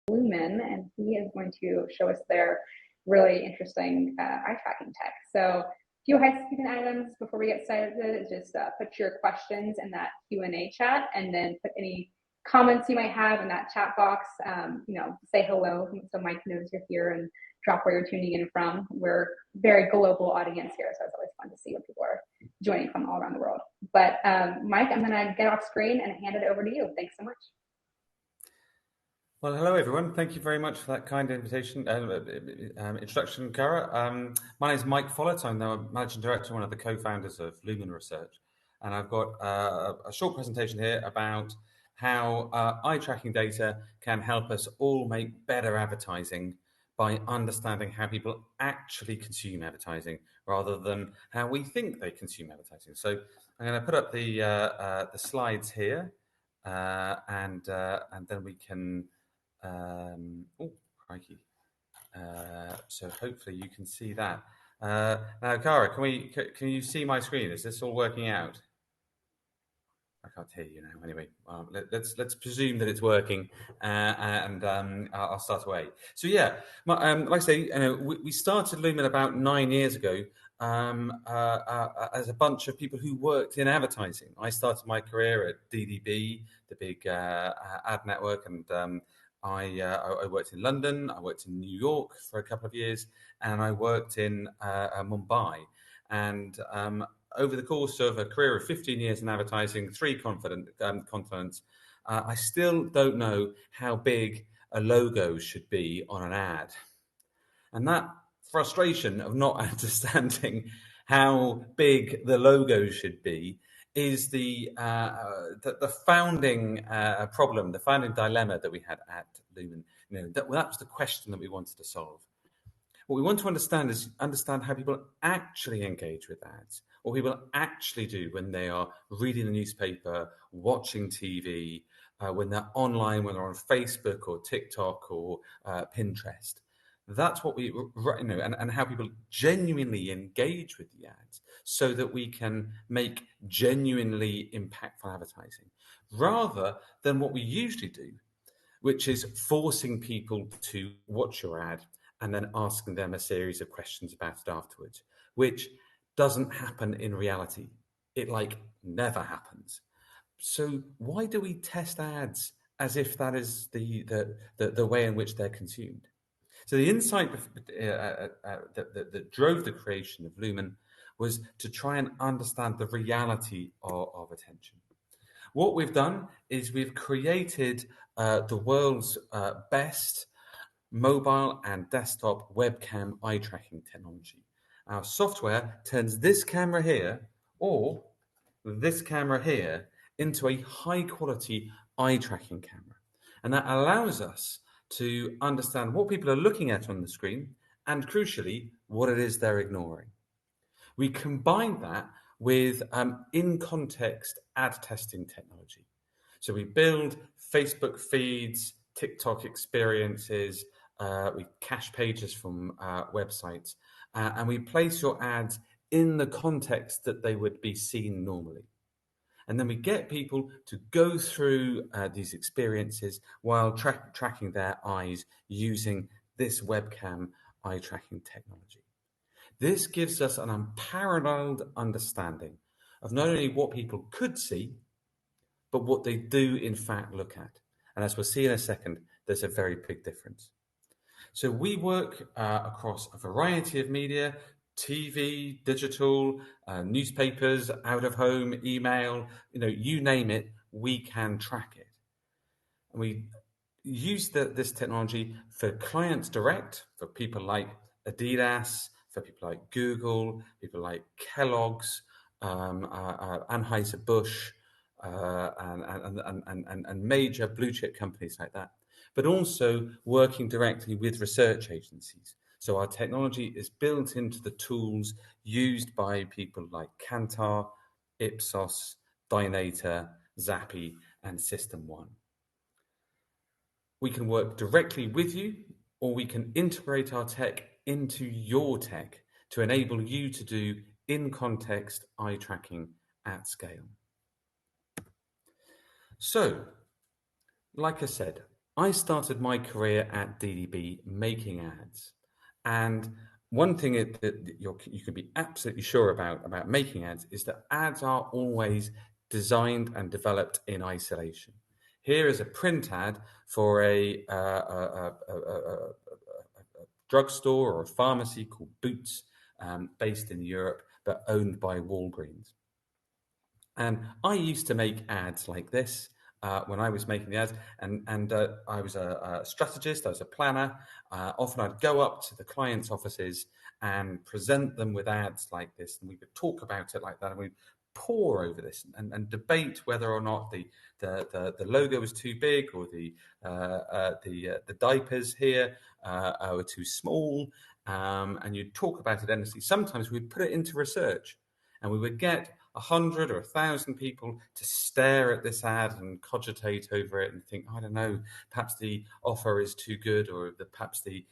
Lumen, and he is going to show us their really interesting eye tracking tech. So a few housekeeping items before we get started. Just put your questions in that Q&A chat, and then put any comments you might have in that chat box. Say hello so Mike knows you're here, and drop where you're tuning in from. We're a very global audience here, so it's always fun to see what people are joining from all around the world. But Mike, I'm going to get off screen and hand it over to you. Thanks so much. Well, hello everyone. Thank you very much for that kind invitation, introduction, Cara. My name is Mike Follett. I'm the Managing Director, one of the co-founders of Lumen Research. And I've got a short presentation here about how eye tracking data can help us all make better advertising by understanding how people actually consume advertising rather than how we think they consume advertising. So I'm going to put up the slides here, and then we can. Oh, crikey! So hopefully you can see that. Now, Cara, can you see my screen? Is this all working out? I can't hear you now. Anyway, let's presume that it's working, and I'll start away. So yeah, like I say, we started Lumen about 9 years ago as a bunch of people who worked in advertising. I started my career at DDB, the big ad network, and I worked in London, I worked in New York for a couple of years, and I worked in Mumbai. And over the course of a career of 15 years in advertising, 3 continents, I still don't know how big a logo should be on an ad. And that frustration of not understanding how big the logo should be is the founding problem, the founding dilemma that we had at Lumen. That was the question that we wanted to solve. What we want to understand is how people actually engage with ads, what people actually do when they are reading the newspaper, watching TV, when they're online, when they're on Facebook or TikTok or Pinterest. That's what we, and how people genuinely engage with the ads so that we can make genuinely impactful advertising, rather than what we usually do, which is forcing people to watch your ad and then asking them a series of questions about it afterwards, which doesn't happen in reality. It never happens. So why do we test ads as if that is the way in which they're consumed? So the insight that drove the creation of Lumen was to try and understand the reality of attention. What we've done is we've created the world's best mobile and desktop webcam eye tracking technology. Our software turns this camera here or this camera here into a high quality eye tracking camera. And that allows us to understand what people are looking at on the screen and, crucially, what it is they're ignoring. We combine that with in-context ad testing technology. So we build Facebook feeds, TikTok experiences, we cache pages from websites, and we place your ads in the context that they would be seen normally. And then we get people to go through these experiences while tracking their eyes using this webcam eye tracking technology. This gives us an unparalleled understanding of not only what people could see, but what they do in fact look at. And as we'll see in a second, there's a very big difference. So we work across a variety of media: TV, digital, newspapers, out of home, email, you name it, we can track it. And we use this technology for clients direct, for people like Adidas, for people like Google, people like Kellogg's, Anheuser-Busch, and major blue chip companies like that, but also working directly with research agencies. So our technology is built into the tools used by people like Kantar, Ipsos, Dynata, Zappi, and System 1. We can work directly with you, or we can integrate our tech into your tech to enable you to do in-context eye tracking at scale. So, like I said, I started my career at DDB making ads. And one thing that you can be absolutely sure about making ads is that ads are always designed and developed in isolation. Here is a print ad for a drugstore or a pharmacy called Boots, based in Europe, but owned by Walgreens. And I used to make ads like this when I was making the ads, and I was a strategist, I was a planner. Often I'd go up to the clients' offices and present them with ads like this, and we would talk about it like that, and we'd pore over this and debate whether or not the logo was too big, or the diapers here were too small, and you'd talk about it endlessly. Sometimes we'd put it into research, and we would get 100 or 1,000 people to stare at this ad and cogitate over it and think, I don't know, perhaps the offer is too good, or perhaps the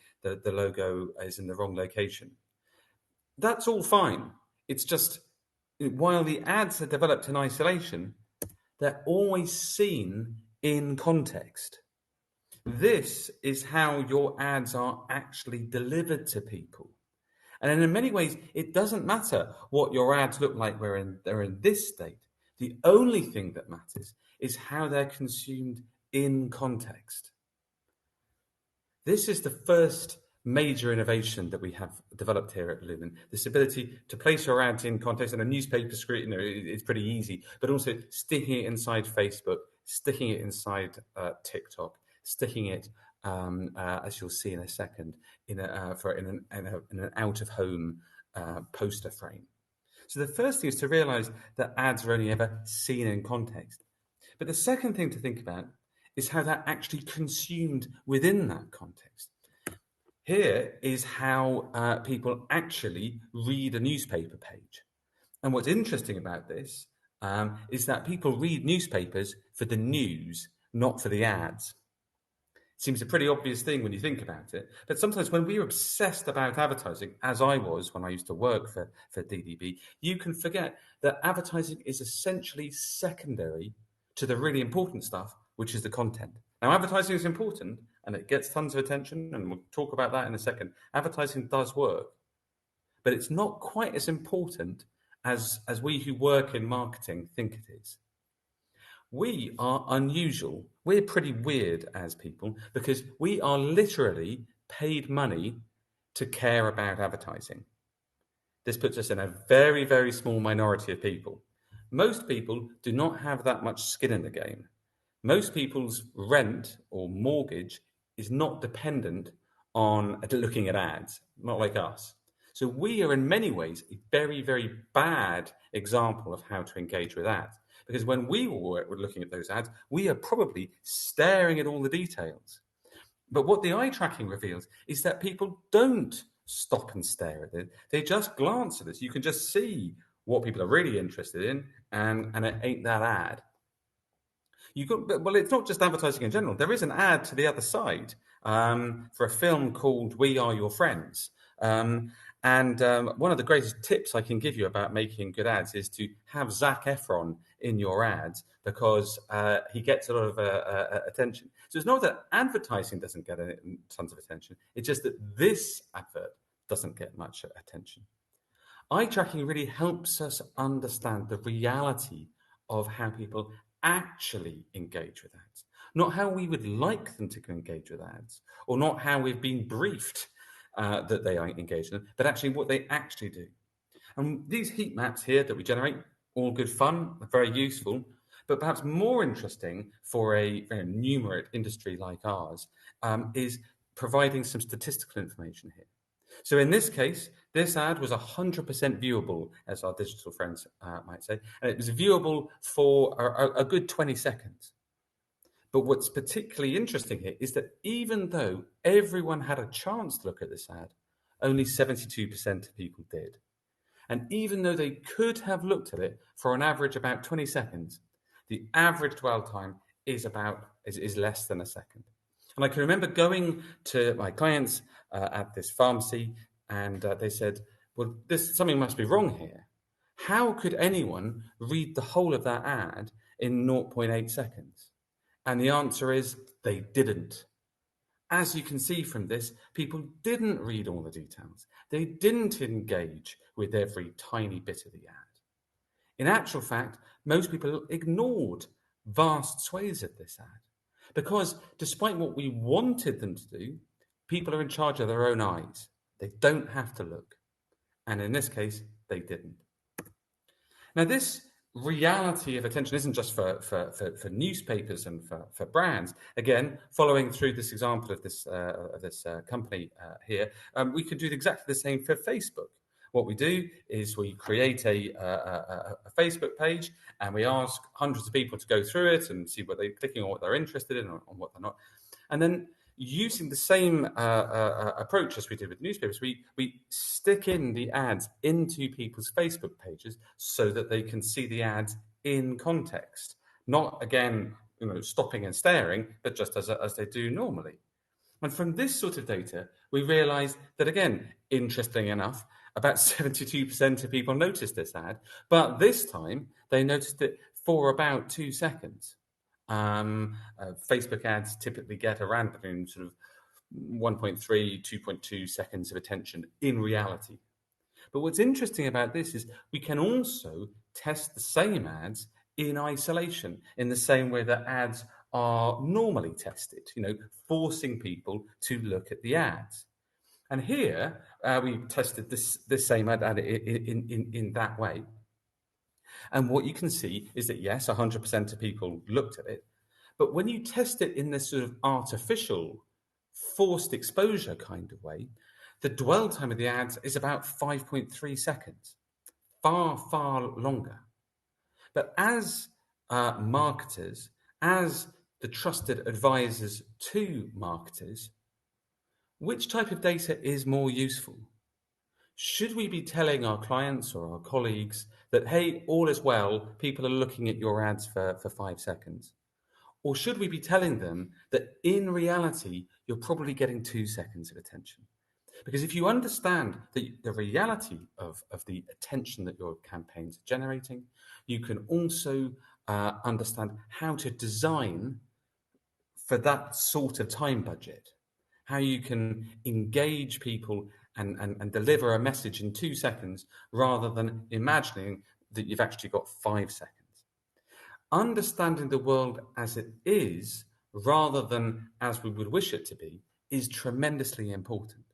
logo is in the wrong location. That's all fine. It's just, while the ads are developed in isolation, they're always seen in context. This is how your ads are actually delivered to people. And in many ways, it doesn't matter what your ads look like they're in this state. The only thing that matters is how they're consumed in context. This is the first major innovation that we have developed here at Lumen, this ability to place your ads in context. And a newspaper screen, it's pretty easy, but also sticking it inside Facebook, sticking it inside TikTok, sticking it, as you'll see in a second, in an out-of-home poster frame. So the first thing is to realize that ads are only ever seen in context. But the second thing to think about is how they're actually consumed within that context. Here is how people actually read a newspaper page. And what's interesting about this is that people read newspapers for the news, not for the ads. Seems a pretty obvious thing when you think about it. But sometimes when we're obsessed about advertising, as I was when I used to work for DDB, you can forget that advertising is essentially secondary to the really important stuff, which is the content. Now, advertising is important and it gets tons of attention, and we'll talk about that in a second. Advertising does work, but it's not quite as important as we who work in marketing think it is. We are unusual. We're pretty weird as people because we are literally paid money to care about advertising. This puts us in a very, very small minority of people. Most people do not have that much skin in the game. Most people's rent or mortgage is not dependent on looking at ads, not like us. So we are in many ways a very, very bad example of how to engage with ads. Because when we were looking at those ads, we are probably staring at all the details. But what the eye tracking reveals is that people don't stop and stare at it. They just glance at it. You can just see what people are really interested in, and it ain't that ad. Well, it's not just advertising in general. There is an ad to the other side for a film called We Are Your Friends. One of the greatest tips I can give you about making good ads is to have Zac Efron in your ads, because he gets a lot of attention. So it's not that advertising doesn't get tons of attention. It's just that this advert doesn't get much attention. Eye tracking really helps us understand the reality of how people actually engage with ads, not how we would like them to engage with ads, or not how we've been briefed that they are engaged in, but actually what they actually do. And these heat maps here that we generate, all good fun, very useful, but perhaps more interesting for a very numerate industry like ours is providing some statistical information here. So in this case, this ad was 100% viewable, as our digital friends might say, and it was viewable for a good 20 seconds. But what's particularly interesting here is that even though everyone had a chance to look at this ad, only 72% of people did. And even though they could have looked at it for an average about 20 seconds, the average dwell time is less than a second. And I can remember going to my clients at this pharmacy, and they said, well, something must be wrong here. How could anyone read the whole of that ad in 0.8 seconds? And the answer is they didn't. As you can see from this, people didn't read all the details. They didn't engage with every tiny bit of the ad. In actual fact, most people ignored vast swathes of this ad because, despite what we wanted them to do, people are in charge of their own eyes. They don't have to look. And in this case, they didn't. Now, this reality of attention isn't just for newspapers and for brands. Again, following through this example of this company here, we could do exactly the same for Facebook. What we do is we create a Facebook page and we ask hundreds of people to go through it and see what they're clicking on, what they're interested in, or what they're not. And then using the same approach as we did with newspapers, we stick in the ads into people's Facebook pages so that they can see the ads in context, not again, stopping and staring, but just as they do normally. And from this sort of data, we realised that, again, interestingly enough, about 72% of people noticed this ad, but this time they noticed it for about 2 seconds. Facebook ads typically get around between sort of 1.3, 2.2 seconds of attention in reality. But what's interesting about this is we can also test the same ads in isolation in the same way that ads are normally tested, forcing people to look at the ads. And here we tested this same ad in that way. And what you can see is that, yes, 100% of people looked at it. But when you test it in this sort of artificial, forced exposure kind of way, the dwell time of the ads is about 5.3 seconds, far, far longer. But as marketers, as the trusted advisors to marketers, which type of data is more useful? Should we be telling our clients or our colleagues that, hey, all is well, people are looking at your ads for 5 seconds? Or should we be telling them that in reality, you're probably getting 2 seconds of attention? Because if you understand the reality of the attention that your campaigns are generating, you can also understand how to design for that sort of time budget, how you can engage people and deliver a message in 2 seconds rather than imagining that you've actually got 5 seconds. Understanding the world as it is rather than as we would wish it to be is tremendously important.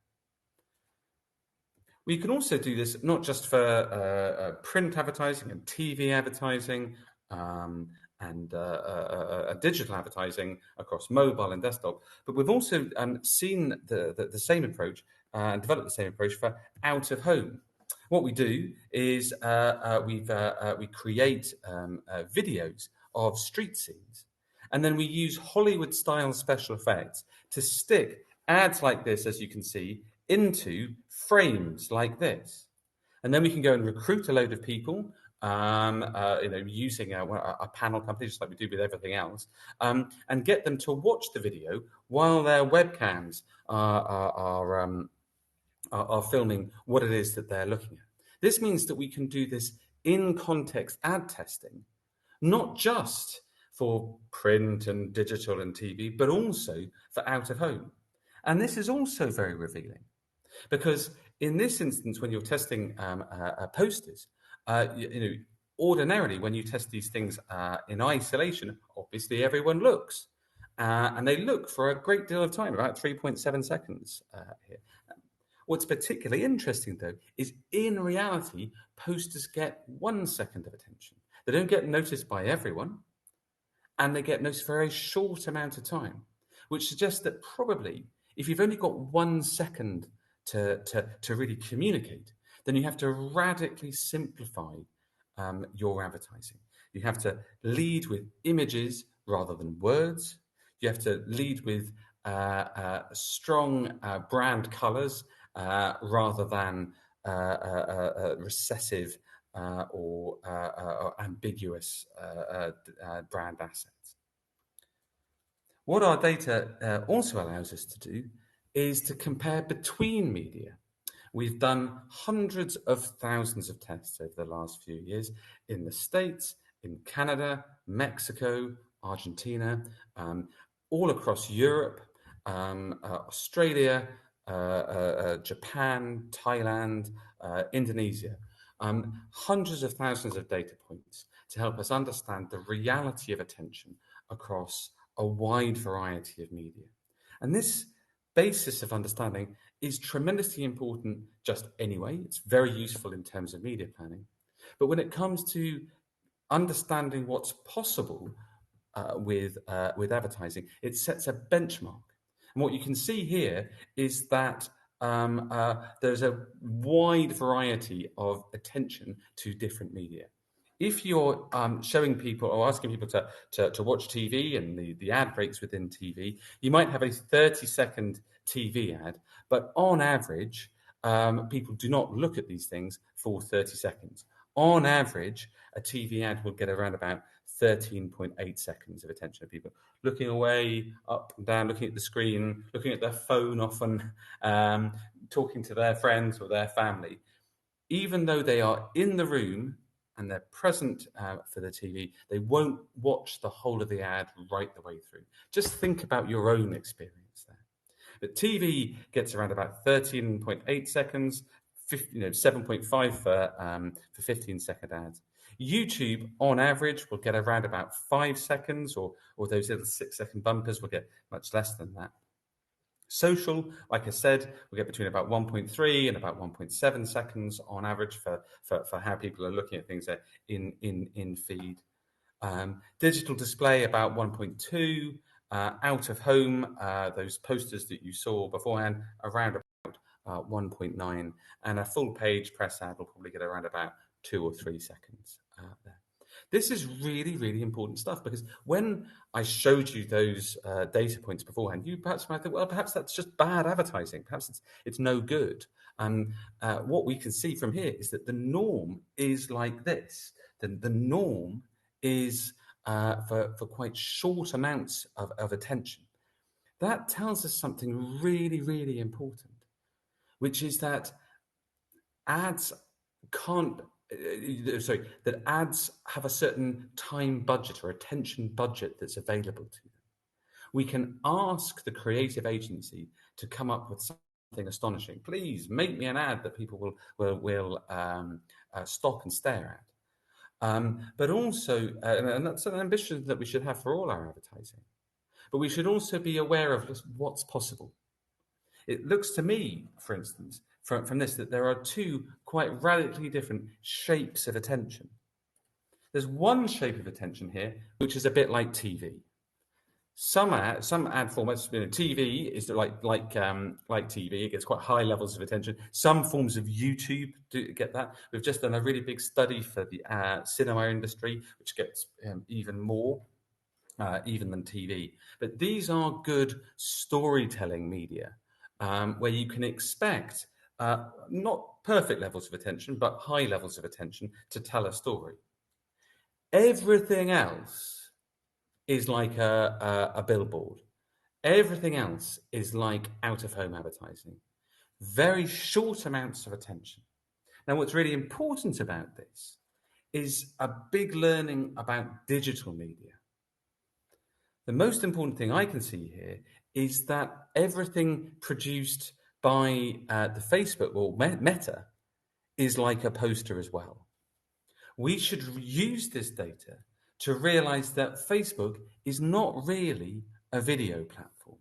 We can also do this not just for print advertising and TV advertising and digital advertising across mobile and desktop, but we've also seen the same approach and developed the same approach for out of home. What we do is we create videos of street scenes, and then we use Hollywood-style special effects to stick ads like this, as you can see, into frames like this. And then we can go and recruit a load of people, using a panel company, just like we do with everything else, and get them to watch the video while their webcams are filming what it is that they're looking at. This means that we can do this in context ad testing, not just for print and digital and TV, but also for out of home. And this is also very revealing because in this instance, when you're testing posters, ordinarily when you test these things in isolation, obviously everyone looks. And they look for a great deal of time, about 3.7 seconds here. What's particularly interesting, though, is in reality, posters get 1 second of attention. They don't get noticed by everyone, and they get noticed for a very short amount of time, which suggests that probably if you've only got 1 second to really communicate, then you have to radically simplify your advertising. You have to lead with images rather than words. You have to lead with strong brand colours rather than recessive or ambiguous brand assets. What our data also allows us to do is to compare between media. We've done hundreds of thousands of tests over the last few years in the States, in Canada, Mexico, Argentina, all across Europe, Australia, Japan, Thailand, Indonesia. Hundreds of thousands of data points to help us understand the reality of attention across a wide variety of media. And this basis of understanding is tremendously important just anyway. It's very useful in terms of media planning. But when it comes to understanding what's possible with advertising, it sets a benchmark. And what you can see here is that there's a wide variety of attention to different media. If you're showing people or asking people to watch TV and the ad breaks within TV, you might have a 30-second TV ad, but on average, people do not look at these things for 30 seconds. On average, a TV ad will get around about 13.8 seconds of attention of people looking away, up and down, looking at the screen, looking at their phone often, talking to their friends or their family. Even though they are in the room and they're present for the TV, they won't watch the whole of the ad right the way through. Just think about your own experience there. But TV gets around about 13.8 seconds, 7.5 for 15-second ads. YouTube, on average, will get around about 5 seconds, or those little 6-second bumpers will get much less than that. Social, like I said, will get between about 1.3 and about 1.7 seconds on average for how people are looking at things in feed. Digital display, about 1.2. Out of home, those posters that you saw beforehand, around about 1.9. And a full page press ad will probably get around about 2 or 3 seconds there. This is really, really important stuff, because when I showed you those data points beforehand, you perhaps might think, well, perhaps that's just bad advertising. Perhaps it's no good. What we can see from here is that the norm is like this. The norm is for quite short amounts of attention. That tells us something really, really important, which is that ads can't that ads have a certain time budget or attention budget that's available to them. We can ask the creative agency to come up with something astonishing. Please make me an ad that people will stop and stare at. But also, and that's an ambition that we should have for all our advertising. But we should also be aware of what's possible. It looks to me, for instance, from this, that there are two quite radically different shapes of attention. There's one shape of attention here, which is a bit like TV. Some ad formats, TV is like TV. It gets quite high levels of attention. Some forms of YouTube do get that. We've just done a really big study for the cinema industry, which gets even more, even than TV. But these are good storytelling media, where you can expect not perfect levels of attention, but high levels of attention to tell a story. Everything else is like a billboard. Everything else is like out-of-home advertising. Very short amounts of attention. Now, what's really important about this is a big learning about digital media. The most important thing I can see here is that everything produced by the Facebook or Meta is like a poster as well. We should use this data to realize that Facebook is not really a video platform.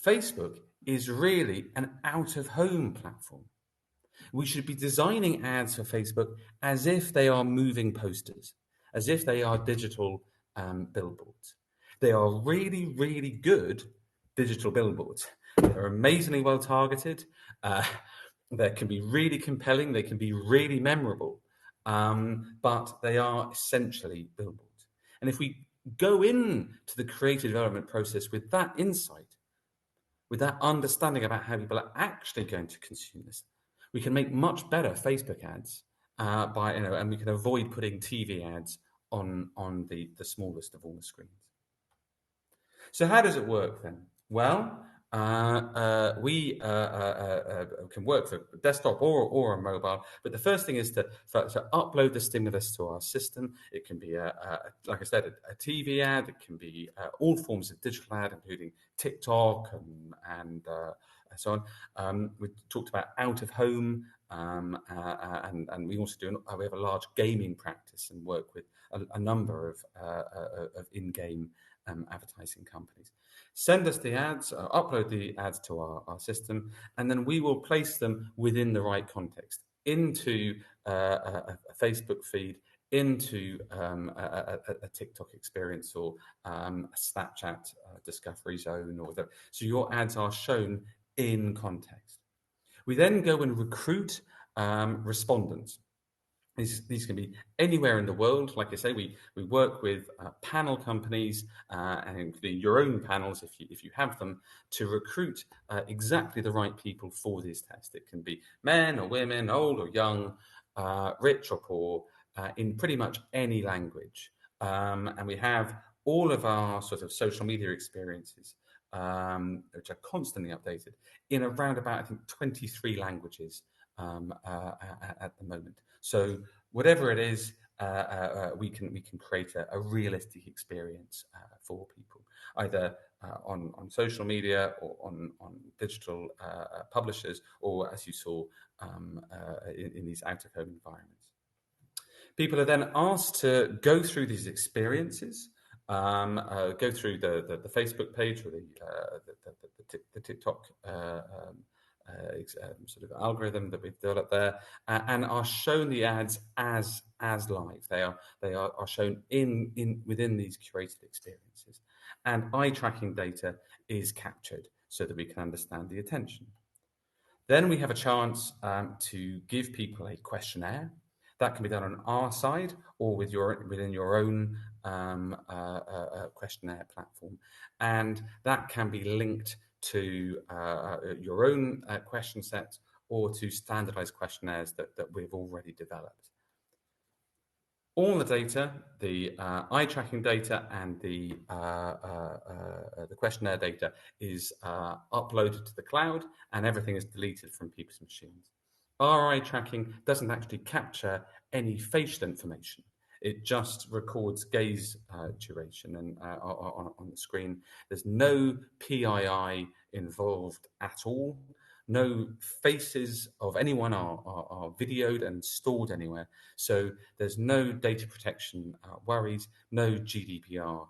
Facebook is really an out-of-home platform. We should be designing ads for Facebook as if they are moving posters, as if they are digital billboards. They are really, really good digital billboards. They're amazingly well targeted. They can be really compelling. They can be really memorable. But they are essentially billboards. And if we go into the creative development process with that insight, with that understanding about how people are actually going to consume this, we can make much better Facebook ads and we can avoid putting TV ads on the smallest of all the screens. So how does it work then? Well, we can work for desktop or a mobile. But the first thing is to upload the stimulus to our system. It can be, like I said, a TV ad. It can be all forms of digital ad, including TikTok and so on. We talked about out of home, and we also we have a large gaming practice and work with a number of in-game advertising companies. Send us the ads, upload the ads to our system, and then we will place them within the right context into a Facebook feed, into a TikTok experience, or a Snapchat discovery zone, or whatever. So your ads are shown in context. We then go and recruit respondents. These can be anywhere in the world. Like I say, we work with panel companies, and including your own panels, if you have them, to recruit exactly the right people for this test. It can be men or women, old or young, rich or poor, in pretty much any language. And we have all of our sort of social media experiences, which are constantly updated, in around about, I think, 23 languages at the moment. So whatever it is, we can create a realistic experience for people, either on social media or on digital publishers, or as you saw in these out-of-home environments. People are then asked to go through these experiences, go through the Facebook page or the TikTok sort of algorithm that we've developed there, and are shown the ads as live. They are shown within these curated experiences, and eye tracking data is captured so that we can understand the attention. Then we have a chance to give people a questionnaire. That can be done on our side or within your own questionnaire platform, and that can be linked to your own question sets or to standardized questionnaires that we've already developed. All the data, the eye tracking data and the questionnaire data, is uploaded to the cloud, and everything is deleted from people's machines. Our eye tracking doesn't actually capture any facial information. It just records gaze duration and on the screen. There's no PII involved at all. No faces of anyone are videoed and stored anywhere. So there's no data protection worries, no GDPR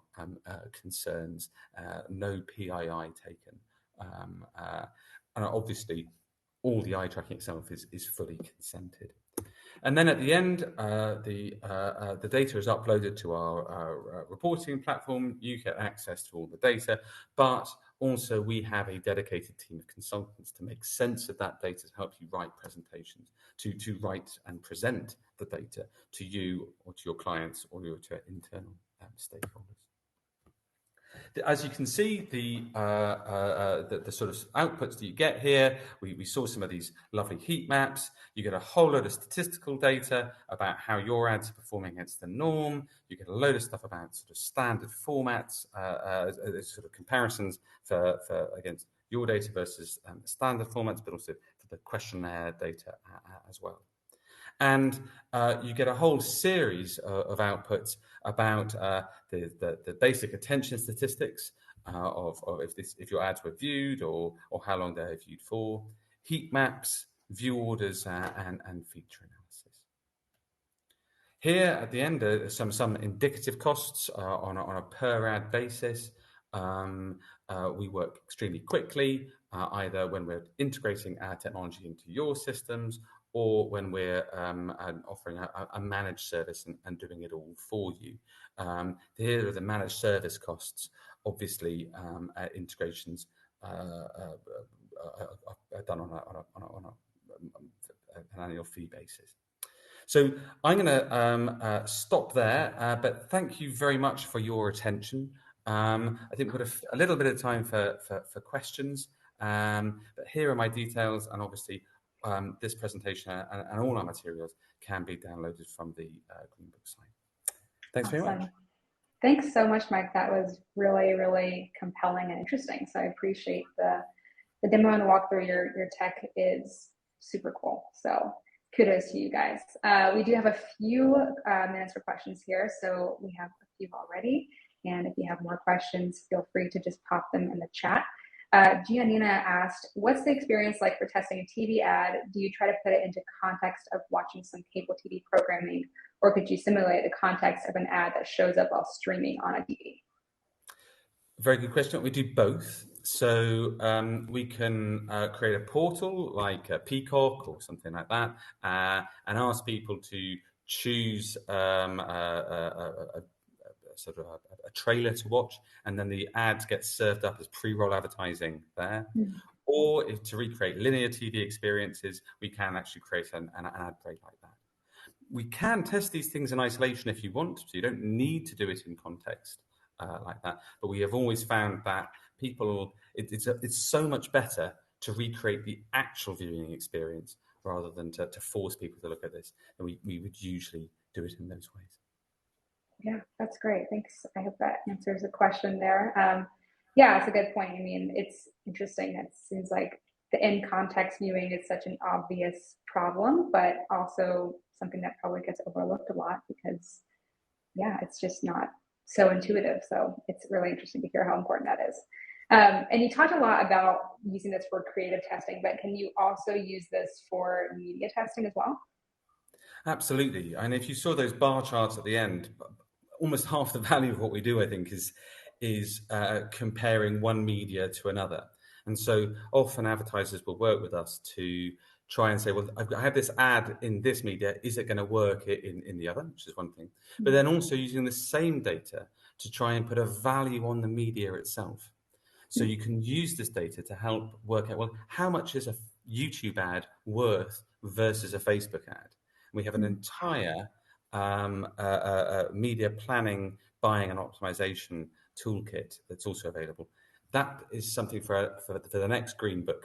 concerns, no PII taken. And obviously, all the eye tracking itself is fully consented. And then at the end, the data is uploaded to our reporting platform. You get access to all the data, but also we have a dedicated team of consultants to make sense of that data, to help you write presentations, to write and present the data to you or to your clients or to internal stakeholders. As you can see, the sort of outputs that you get here, we saw some of these lovely heat maps. You get a whole load of statistical data about how your ads are performing against the norm. You get a load of stuff about sort of standard formats, sort of comparisons for against your data versus standard formats, but also for the questionnaire data as well. And you get a whole series of outputs about the basic attention statistics of if your ads were viewed or how long they're viewed for, heat maps, view orders, and feature analysis. Here at the end are some indicative costs on a per ad basis. We work extremely quickly, either when we're integrating our technology into your systems, or when we're offering a managed service and doing it all for you. Here are the managed service costs. Obviously, integrations are done on an annual fee basis. So I'm going to stop there, but thank you very much for your attention. I think we've got a little bit of time for questions, but here are my details, and obviously this presentation and all our materials can be downloaded from the Green Book site. Thanks very much. Thanks so much, Mike. That was really, really compelling and interesting. So I appreciate the the demo and walkthrough your tech is super cool. So kudos to you guys. We do have a few minutes for questions here. So we have a few already. And if you have more questions, feel free to just pop them in the chat. Giannina asked, what's the experience like for testing a TV ad? Do you try to put it into context of watching some cable TV programming, or could you simulate the context of an ad that shows up while streaming on a TV? Very good question. We do both. So we can create a portal like a Peacock or something like that, and ask people to choose sort of a trailer to watch, and then the ads get served up as pre-roll advertising there. Mm-hmm. Or if to recreate linear TV experiences, we can actually create an ad break like that. We can test these things in isolation if you want, so you don't need to do it in context like that. But we have always found that it's so much better to recreate the actual viewing experience rather than to force people to look at this. And we would usually do it in those ways. Yeah, that's great. Thanks. I hope that answers the question there. Yeah, it's a good point. I mean, it's interesting. It seems like the in-context viewing is such an obvious problem, but also something that probably gets overlooked a lot because, yeah, it's just not so intuitive. So it's really interesting to hear how important that is. And you talked a lot about using this for creative testing, but can you also use this for media testing as well? Absolutely. And if you saw those bar charts at the end, almost half the value of what we do, I think, is comparing one media to another. And so often advertisers will work with us to try and say, well, I have this ad in this media. Is it going to work in the other? Which is one thing. But then also using the same data to try and put a value on the media itself. So you can use this data to help work out, well, how much is a YouTube ad worth versus a Facebook ad? We have an entire media planning, buying and optimization toolkit that's also available. That is something for the next Green Book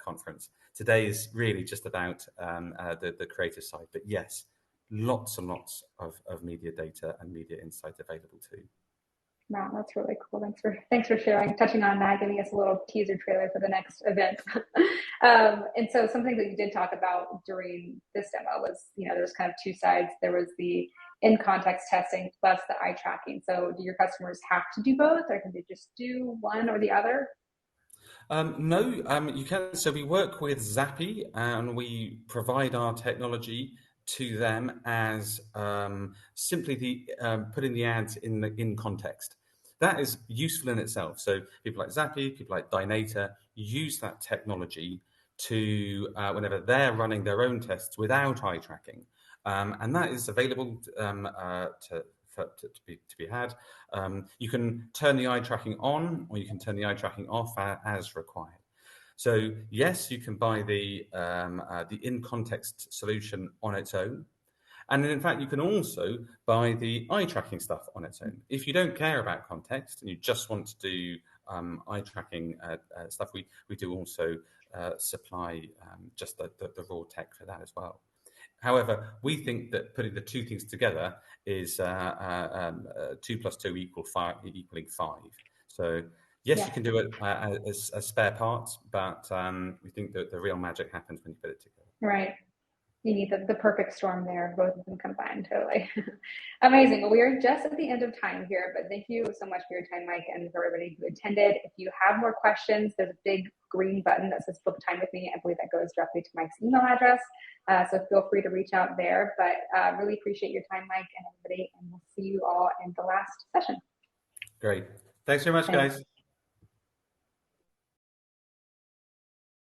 conference. Today is really just about the creative side, but yes, lots and lots of media data and media insight available too. Wow, that's really cool. Thanks for sharing, touching on that, giving us a little teaser trailer for the next event. And so something that you did talk about during this demo was, there's kind of two sides. There was the in-context testing plus the eye tracking. So do your customers have to do both, or can they just do one or the other? No, you can. So we work with Zappy and we provide our technology to them as simply the putting the ads in context. That is useful in itself. So people like Zappy, people like Dynata use that technology to whenever they're running their own tests without eye tracking, and that is available to be had. You can turn the eye tracking on, or you can turn the eye tracking off as required. So yes, you can buy the in-context solution on its own. And in fact, you can also buy the eye tracking stuff on its own. If you don't care about context and you just want to do eye tracking stuff, we do also supply just the raw tech for that as well. However, we think that putting the two things together is 2 + 2 equaling 5. So yes, you can do it as spare parts, but we think that the real magic happens when you put it together. Right. You need the perfect storm there, both of them combined, totally. Amazing. Well, we are just at the end of time here, but thank you so much for your time, Mike, and for everybody who attended. If you have more questions, there's a big green button that says book time with me. I believe that goes directly to Mike's email address. So feel free to reach out there, but really appreciate your time, Mike, and everybody, and we'll see you all in the last session. Great. Thanks very much, guys.